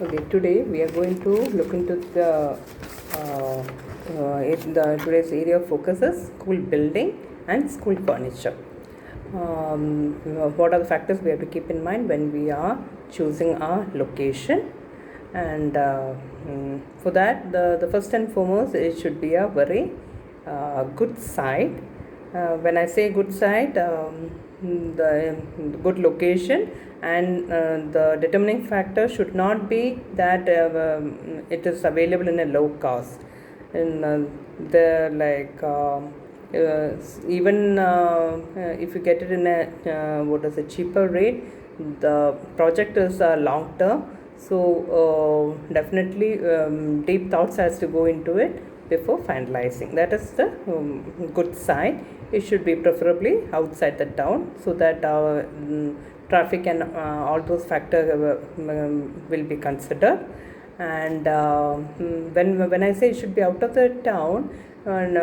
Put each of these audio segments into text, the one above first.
Okay, today we are going to look into today's area of focus is school building and school furniture. What are the factors we have to keep in mind when we are choosing our location? And for that, the first and foremost, it should be a very good site. When I say good site, the good location, and the determining factor should not be that it is available in a low cost. And the like even if you get it in a what is a cheaper rate, the project is long term, so definitely deep thoughts has to go into it before finalizing. That is the good side. It should be preferably outside the town, so that traffic and all those factors will be considered. And when I say it should be out of the town, and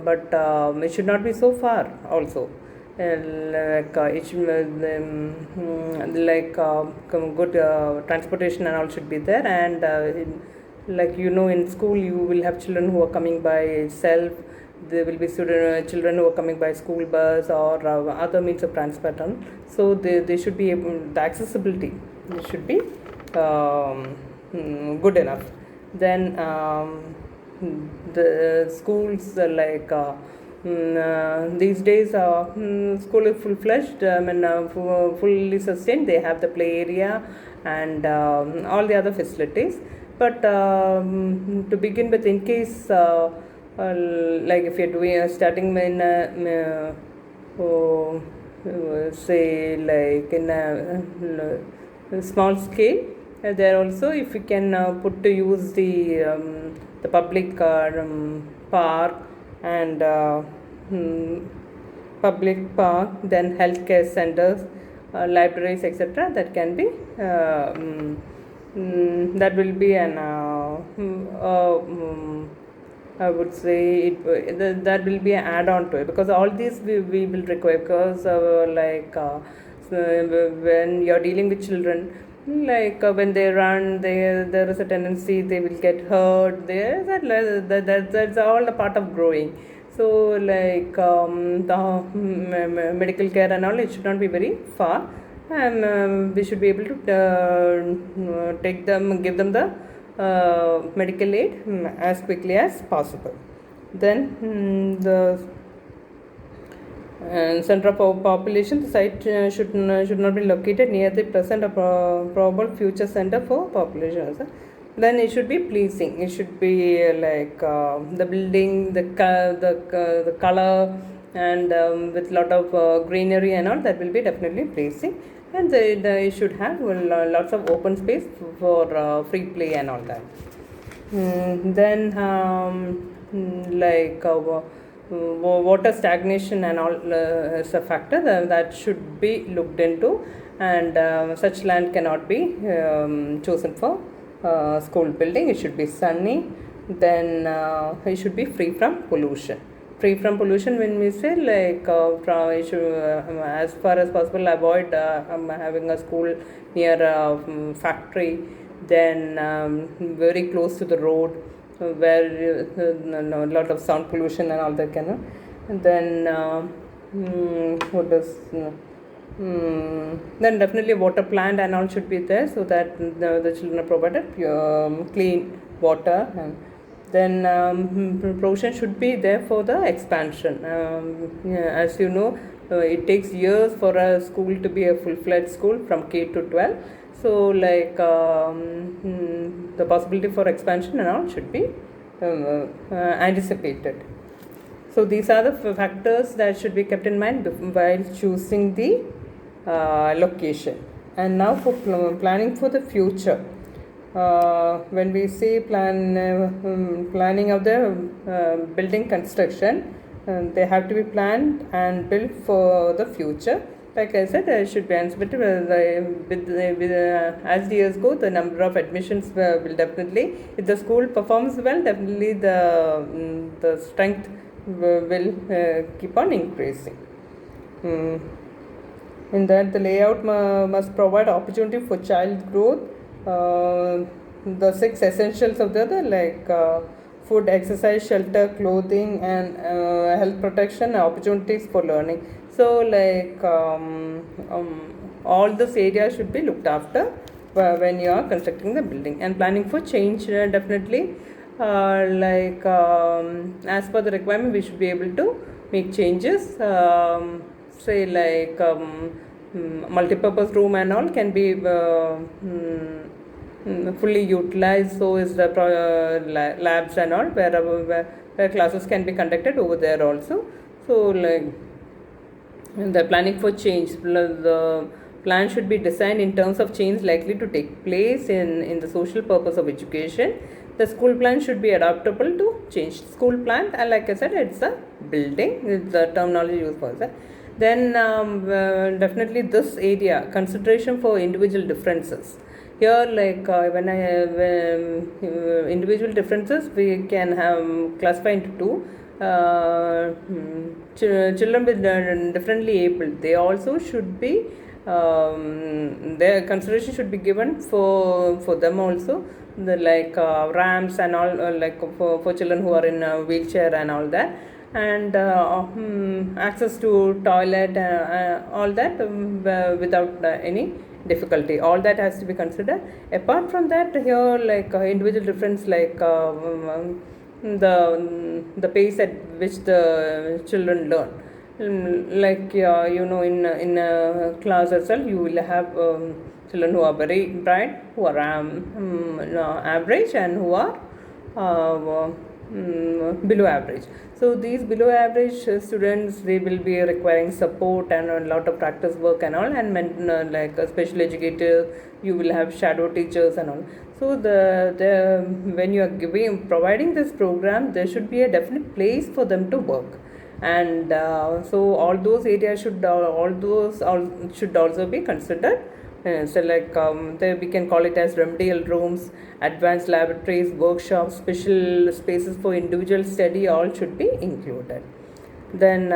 but it should not be so far also. It should, good transportation and all should be there. And in school you will have children who are coming by self. There will be children who are coming by school bus or other means of transport. So they should be able, the accessibility should be good enough. Then the schools these days school is full-fledged, fully sustained. They have the play area and all the other facilities. But to begin with, in case like if you're doing starting in say like in a small scale, there also if you can put to use the public park and public park, then healthcare centers, libraries, etc. That can be that will be an I would say that will be an add-on to it, because all these we will require, because when you're dealing with children, when they run, there is a tendency they will get hurt. That's all a part of growing. So the medical care and all, it should not be very far, and we should be able to give them the medical aid as quickly as possible. Then the center of population, the site should not be located near the present or probable future center for population. Then it should be pleasing. It should be the building, the color, and with lot of greenery and all, that will be definitely pleasing. And it should have lots of open space for free play and all that. Then water stagnation and all is a factor that should be looked into, and such land cannot be chosen for school building. It should be sunny. Then it should be free from pollution. Free from pollution, when we say it should, as far as possible, avoid having a school near a factory, then very close to the road, where a lot of sound pollution and all that kind of. And then what does then definitely water plant and all should be there, so that the children are provided pure, clean water. And then provision should be there for the expansion. As you know, it takes years for a school to be a full-fledged school from K to 12. So the possibility for expansion and all should be anticipated. So these are the factors that should be kept in mind while choosing the location. And now for planning for the future. When we say planning of the building construction, they have to be planned and built for the future. Like I said, it should be anticipated as the years go. The number of admissions will definitely, if the school performs well, definitely the strength will keep on increasing. In that, the layout must provide opportunity for child growth, uh, the six essentials of the other, like food, exercise, shelter, clothing, and health protection, opportunities for learning. So, like all this area should be looked after when you are constructing the building. And planning for change, definitely, as per the requirement, we should be able to make changes. Say like multi-purpose room and all can be fully utilized. So is the labs and all, where classes can be conducted over there also. So like the planning for change, the plan should be designed in terms of change likely to take place in the social purpose of education. The school plan should be adaptable to change. School plan, and like I said, it's a building, it's the terminology used for that. Then definitely this area, consideration for individual differences. Here, like individual differences, we can have classify into two. Children with differently abled, they also should be their consideration should be given for them also. The like ramps and all, like for children who are in a wheelchair and all that, and access to toilet, all that without any difficulty. All that has to be considered. Apart from that, here like individual difference, like the pace at which the children learn. Like in a class itself, you will have children who are very bright, who are average, and who are below average. So these below average students, they will be requiring support and a lot of practice work and all, and like a special educator, you will have shadow teachers and all. So the when you are providing this program, there should be a definite place for them to work. And so all those areas should should also be considered. So like we can call it as remedial rooms, advanced laboratories, workshops, special spaces for individual study, all should be included. Then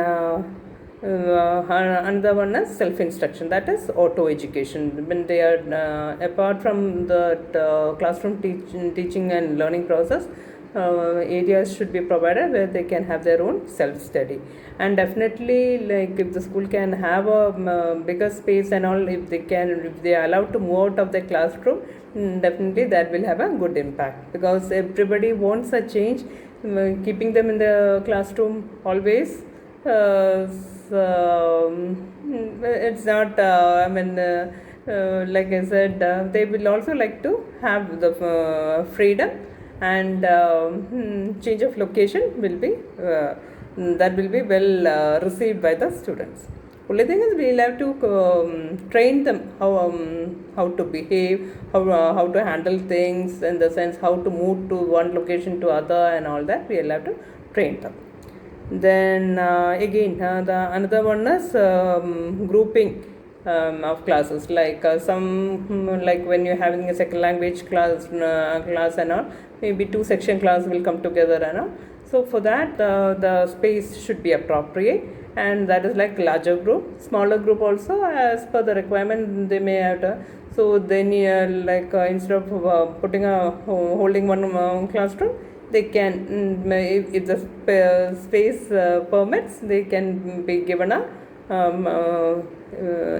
another one is self-instruction, that is auto education. When they are apart from the classroom teaching and learning process, areas should be provided where they can have their own self-study. And definitely, like if the school can have a bigger space and all, if they are allowed to move out of the classroom, definitely that will have a good impact, because everybody wants a change. Keeping them in the classroom always, it's not like I said, they will also like to have the freedom, and change of location will be that will be well received by the students. Only thing is, we'll have to train them how to behave, how to handle things, in the sense how to move to one location to other and all that. We'll have to train them. Then again, the another one is grouping of classes, like like when you're having a second language class and all, maybe two section class will come together and all. So for that, the space should be appropriate, and that is like larger group. Smaller group also, as per the requirement, they may have to. So then instead of putting holding one classroom, they can, if the space permits, they can be given a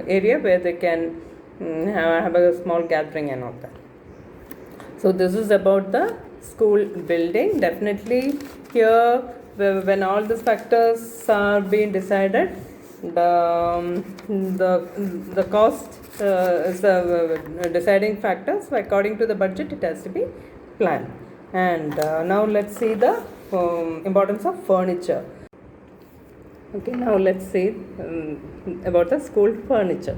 area where they can have a small gathering and all that. So this is about the school building. Definitely here, when all these factors are being decided, the cost is the deciding factor. So according to the budget, it has to be planned. And now let's see the importance of furniture. Okay, now let's see about the school furniture.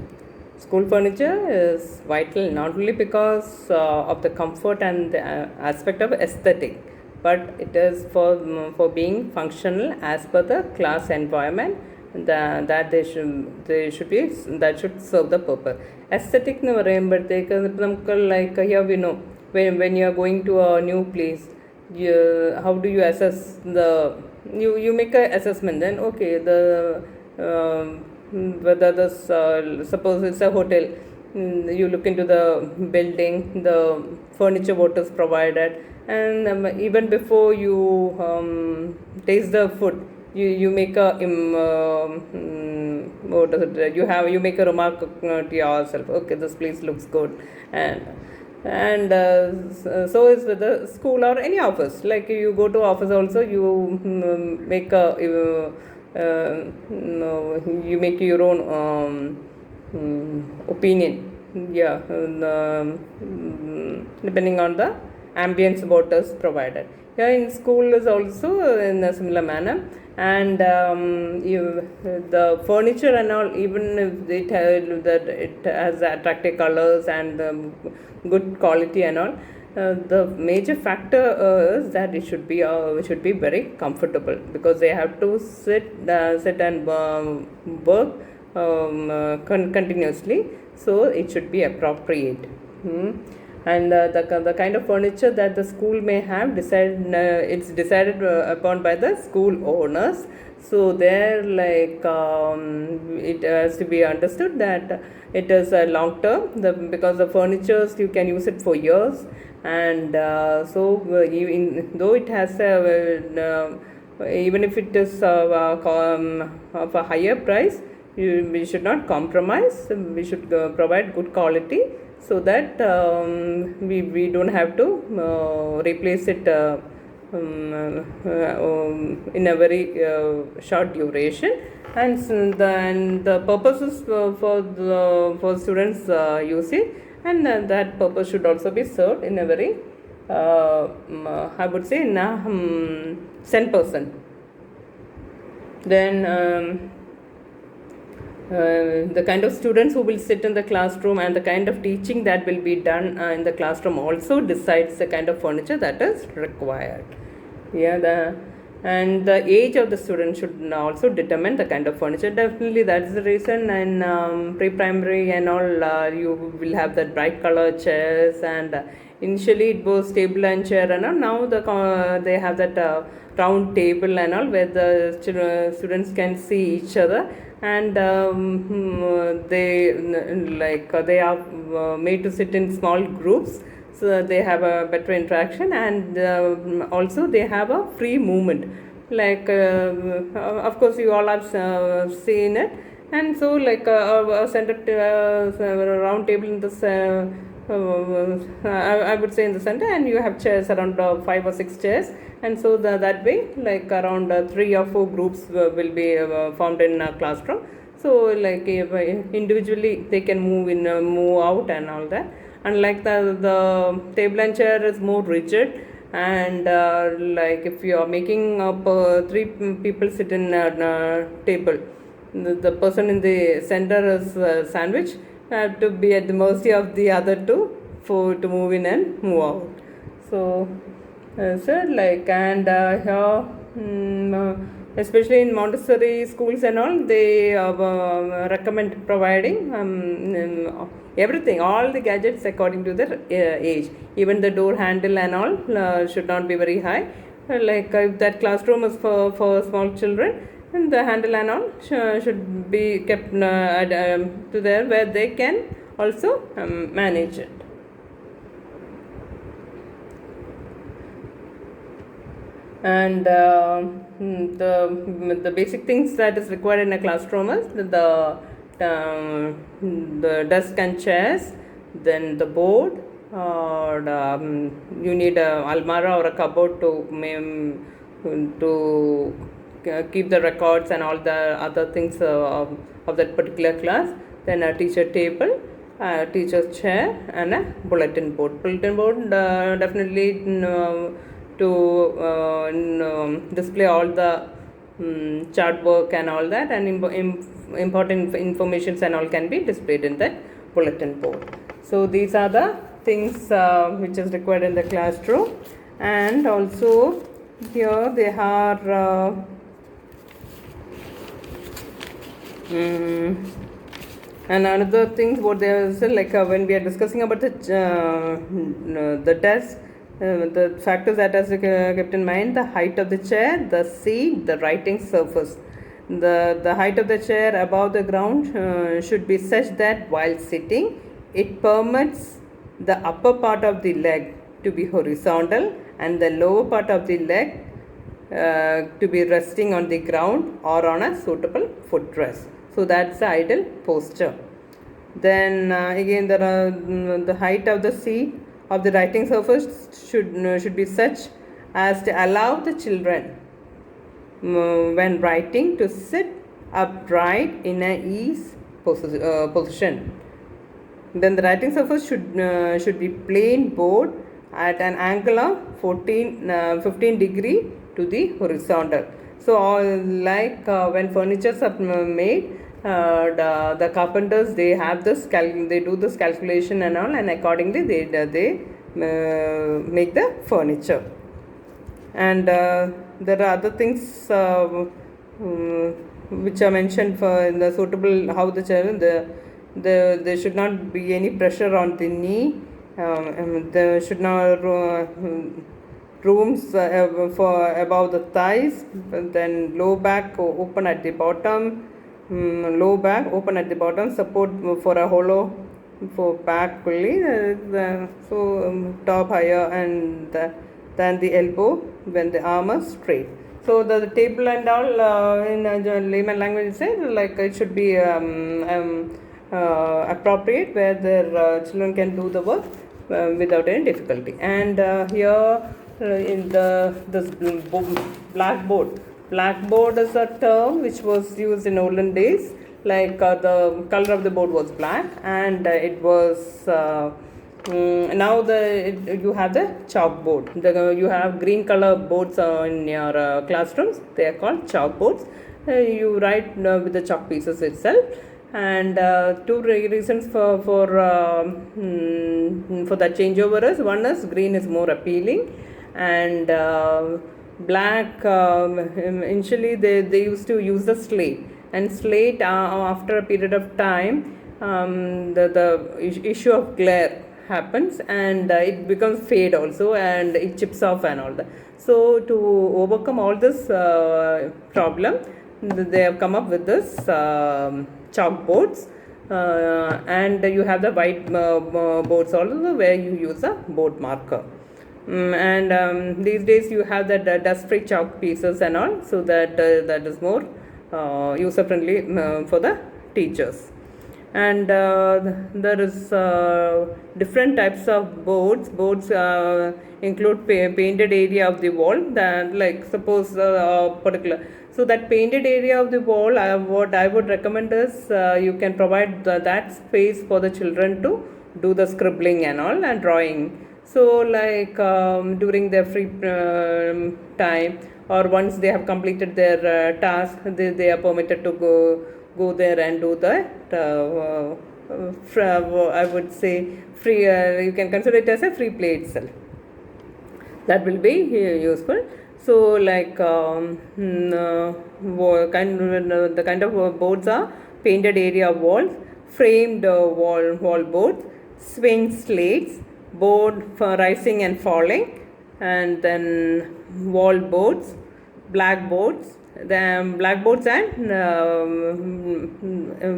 School furniture is vital not only because of the comfort and the aspect of aesthetic, but it is for being functional as per the class environment, that they should be, that should serve the purpose. Aesthetic എന്ന് പറയുമ്പോഴത്തേക്ക് ഇപ്പം നമുക്ക് like here we know when you are going to a new place, how do you assess you make a assessment. Then okay, whether this suppose it's a hotel, you look into the building, the furniture what is provided, and even before you taste the food, you make a what is it, you make a remark to yourself, okay, this place looks good. And so is with the school or any office. Like you go to office also, you make a you make your own opinion. Yeah, depending on the ambience what is provided. Yeah, in school is also in a similar manner. And the furniture and all, even if it has attractive colors and good quality and all, the major factor is that it should be very comfortable, because they have to sit and work continuously, so it should be appropriate. And the kind of furniture that the school may have it's decided upon by the school owners. So there, like it has to be understood that it is a long term, because the furnitures you can use it for years. And though it has even if it is of a higher price, we should not compromise. We should provide good quality, so that we don't have to replace it in a very short duration. And the purpose is for students usage, and that purpose should also be served in a very I would say in a 100%. Then the kind of students who will sit in the classroom and the kind of teaching that will be done in the classroom also decides the kind of furniture that is required. Yeah, and the age of the student should also determine the kind of furniture. Definitely, that's the reason. And pre-primary and all, you will have that bright color chairs, and initially it was table and chair and all. Now they have that round table and all, where the students can see each other. And they are made to sit in small groups, so they have a better interaction. And also they have a free movement, like of course you all have seen it. And so like a center round table in this I would say in the center, and you have chairs around 5 or 6 chairs. And so that way, like around 3 or 4 groups will be formed in a classroom. So like individually they can move out and all that. Unlike the table and chair is more rigid, and like if you are making up 3 people sit in a table, the person in the center is sandwich, have to be at the mercy of the other two to move in and move out. So like, and here especially in Montessori schools and all, they recommend providing everything, all the gadgets according to their age. Even the door handle and all should not be very high. Like if that classroom is for small children, and the handle and all should be kept to there, where they can also manage it. And the basic things that is required in a classroom is the desk and chairs, then the board, or you need a almara or a cupboard to keep the records and all the other things of that particular class. Then a teacher table, a teacher's chair, and a bulletin board. Bulletin board definitely to display all the chart work and all that, and important informations and all can be displayed in that bulletin board. So these are the things which is required in the classroom. And also here they are and another thing what there is, like when we are discussing about the desk, the factors that has kept in mind: the height of the chair, the seat, the writing surface. The height of the chair above the ground should be such that while sitting, it permits the upper part of the leg to be horizontal and the lower part of the leg to be resting on the ground or on a suitable footrest. So that's the ideal posture. Then again there are the height of the seat of the writing surface should be such as to allow the children when writing to sit upright in a ease position. Then the writing surface should be plain board at an angle of 15 degree to the horizontal. So when furnitures are made, the carpenters, they have this they do this calculation and all, and accordingly they make the furniture. And there are other things which are mentioned for in the suitable how the child there should not be any pressure on the knee. There should not rooms for above the thighs. Then low back open at the bottom. Low back open at the bottom. Support for a hollow for back pulley. Top higher and than the elbow when the arm is straight. So the table and all in layman language says like it should be appropriate where their children can do the work without any difficulty. And here in this blackboard is a term which was used in olden days. Like the color of the board was black, and it was now you have the chalkboard. You have green color boards in your classrooms. They are called chalkboards. You write with the chalk pieces itself. And two reasons for that changeover is, one is green is more appealing, and black initially they used to use the slate, and slate after a period of time the issue of glare happens, and it becomes fade also, and it chips off and all that. So to overcome all this problem, they have come up with this chalkboards, and you have the white boards also where you use a board marker. And these days you have the dust-free chalk pieces and all, so that is more user-friendly for the teachers. And there is different types of boards. Boards include painted area of the wall, that like suppose particular. So that painted area of the wall, what I would recommend is you can provide that space for the children to do the scribbling and all and drawing. So like during their free time, or once they have completed their task, they are permitted to go there and do that. I would say free. You can consider it as a free play itself. That will be useful. So like the kind of boards are painted area walls, framed wall boards, swing slates, board for rising and falling, and then wall boards, blackboards. The blackboards and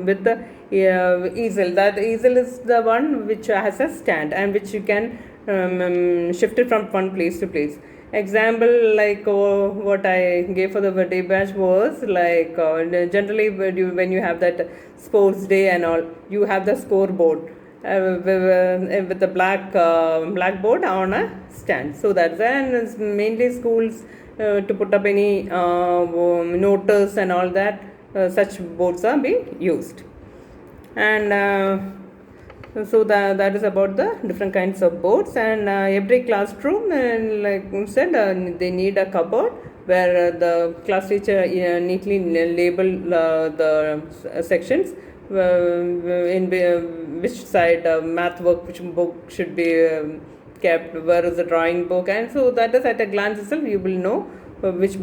with the easel. That easel is the one which has a stand and which you can shift it from one place to place. Example like what I gave for the birthday bash was like generally when you have that sports day and all, you have the scoreboard with the blackboard on a stand. So that's and mainly schools to put up any notice and all that, such boards are being used. And so that is about the different kinds of boards. And every classroom, like I said, they need a cupboard where the class teacher neatly label the sections, in which side math work, which book should be kept, where is the drawing book, and so that is at a glance itself you will know which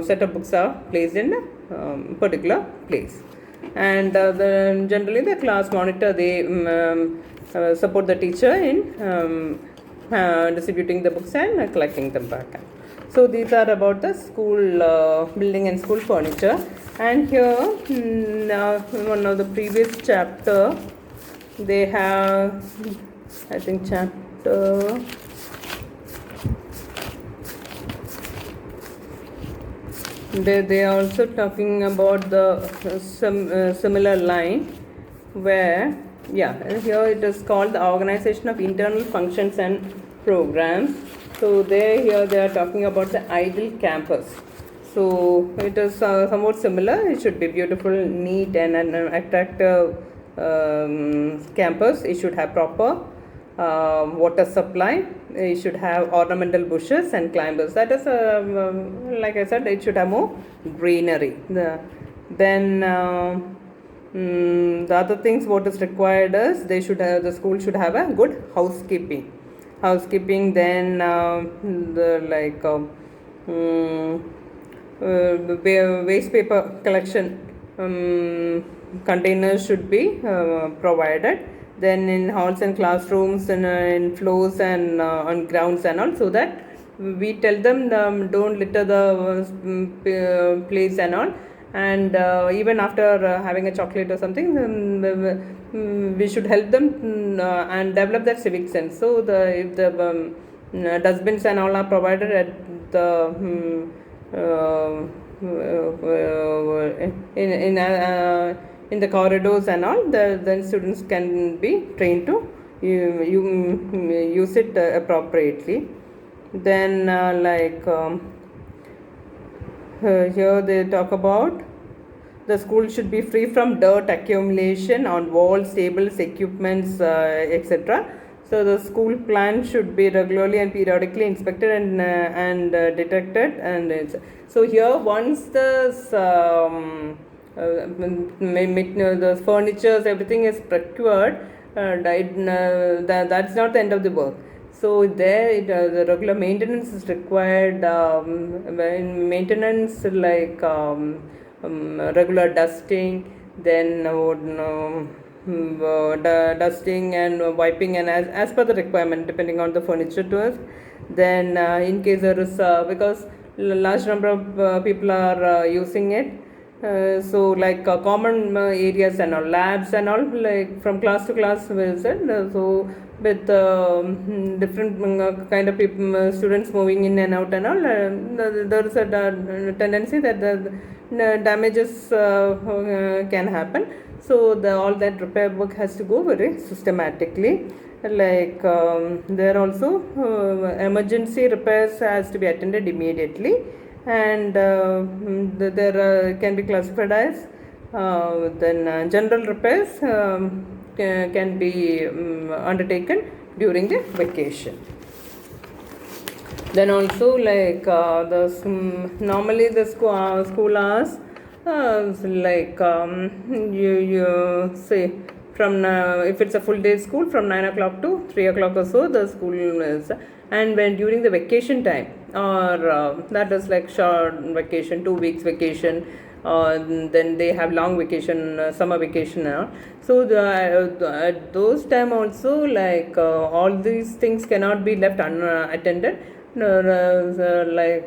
set of books are placed in a particular place. And generally the class monitor, they support the teacher in distributing the books and collecting them back. So these are about the school building and school furniture. And here one of the previous chapter, they have, I think, chapter. They are also talking about the similar line where, here it is called the organization of internal functions and programs. So here they are talking about the ideal campus. So it is somewhat similar. It should be beautiful, neat, and an attractive campus. It should have proper water supply. It should have ornamental bushes and climbers. That is, like I said, it should have more greenery. The other things what is required is the school should have a good housekeeping. Then waste paper collection containers should be provided. Then in halls and classrooms and in floors and on grounds and all, so that we tell them don't litter the place and all. And even after having a chocolate or something, we should help them and develop that civic sense. So if the dustbins and all are provided at the in the corridors and all, then students can be trained to use it appropriately. Then here they talk about the school should be free from dirt accumulation on walls, tables, equipments, etc. So the school plan should be regularly and periodically inspected and detected. And so here once this the furnitures, everything is procured, that's not the end of the work. So there the regular maintenance is required. Maintenance like regular dusting, then dusting and wiping, and as per the requirement depending on the furniture to us. Then in case there is because large number of people are using it, so like common areas and all, labs and all, like from class to class so with different kind of people, students moving in and out and all, there is a tendency that the damages can happen. So all that repair work has to go very systematically. Like there also emergency repairs has to be attended immediately, and there can be classified as then general repairs can be undertaken during the vacation. Then also like normally the school hours, like you say from if it's a full day school, from 9 o'clock to 3 o'clock or so the school is. And when during the vacation time, or that is like short vacation, 2 weeks vacation, then they have long vacation, summer vacation now. So at those time also, like all these things cannot be left unattended. There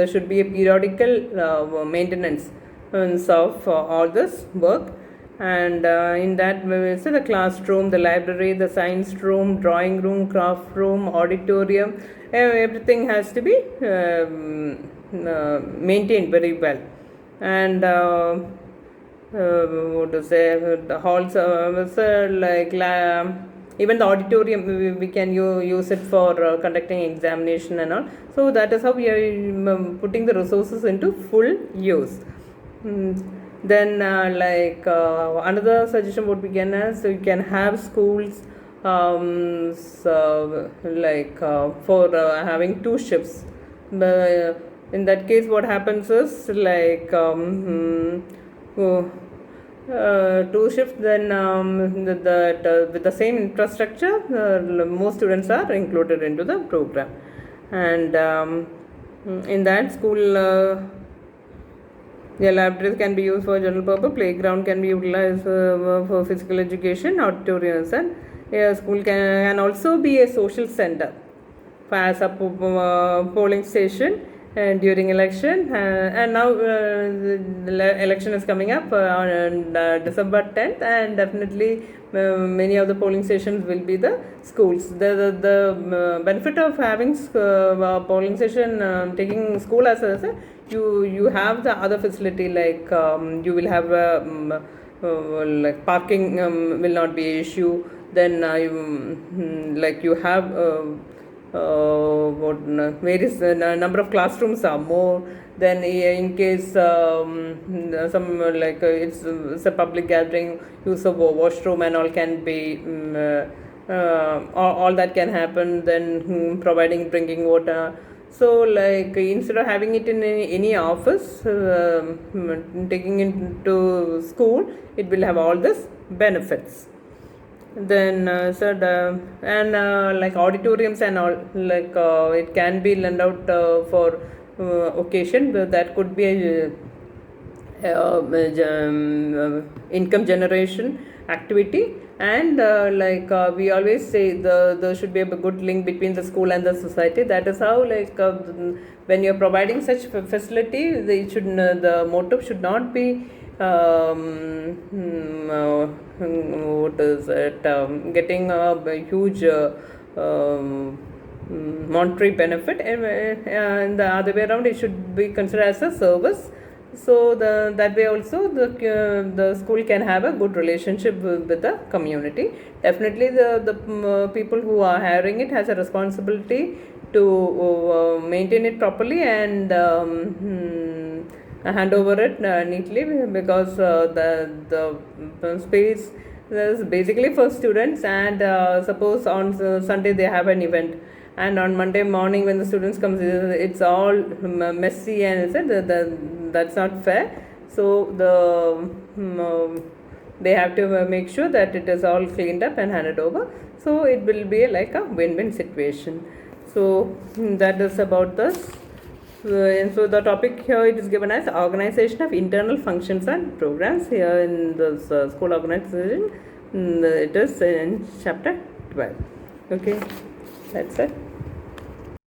should be a periodical maintenance of all this work. And in that we will see the classroom, the library, the science room, drawing room, craft room, auditorium, everything has to be maintained very well. And what to say, the halls, even the auditorium we can use it for conducting examination and all. So that is how we are putting the resources into full use. Then another suggestion would begin as, so you can have schools for having 2 shifts. In that case what happens is like 2 shifts, then with the same infrastructure more students are included into the program. And in that school the libraries can be used for general purpose, playground can be utilized for physical education, auditoriums, and school can also be a social center as a polling station during election, and now the election is coming up on December 10th, and definitely many of the polling stations will be the schools. The benefit of having polling station, taking school as a, you have the other facility, like you will have like parking will not be an issue. Then like you have what various number of classrooms are more. Then in case some like it's a public gathering, use of washroom and all can be all that can happen. Then providing drinking water. So like instead of having it in any office, taking it to school, it will have all this benefits. Then and like auditoriums and all, like it can be lent out for occasion, but that could be a income generation activity. And like we always say, there should be a good link between the school and the society. That is how, like when you're providing such facility, the motive should not be what is it, getting a huge monetary benefit, and the other way around, it should be considered as a service. So that way also the school can have a good relationship with the community. Definitely the people who are hiring it has a responsibility to maintain it properly and hand over it neatly, because the space is basically for students. And suppose on Sunday they have an event, and on Monday morning when the students comes, it's all messy, and that's not fair. So they have to make sure that it is all cleaned up and handed over, so it will be like a win-win situation. So that is about this. And so the topic here, it is given as organization of internal functions and programs. Here in the school organization, it is in chapter 12. Okay, that's it.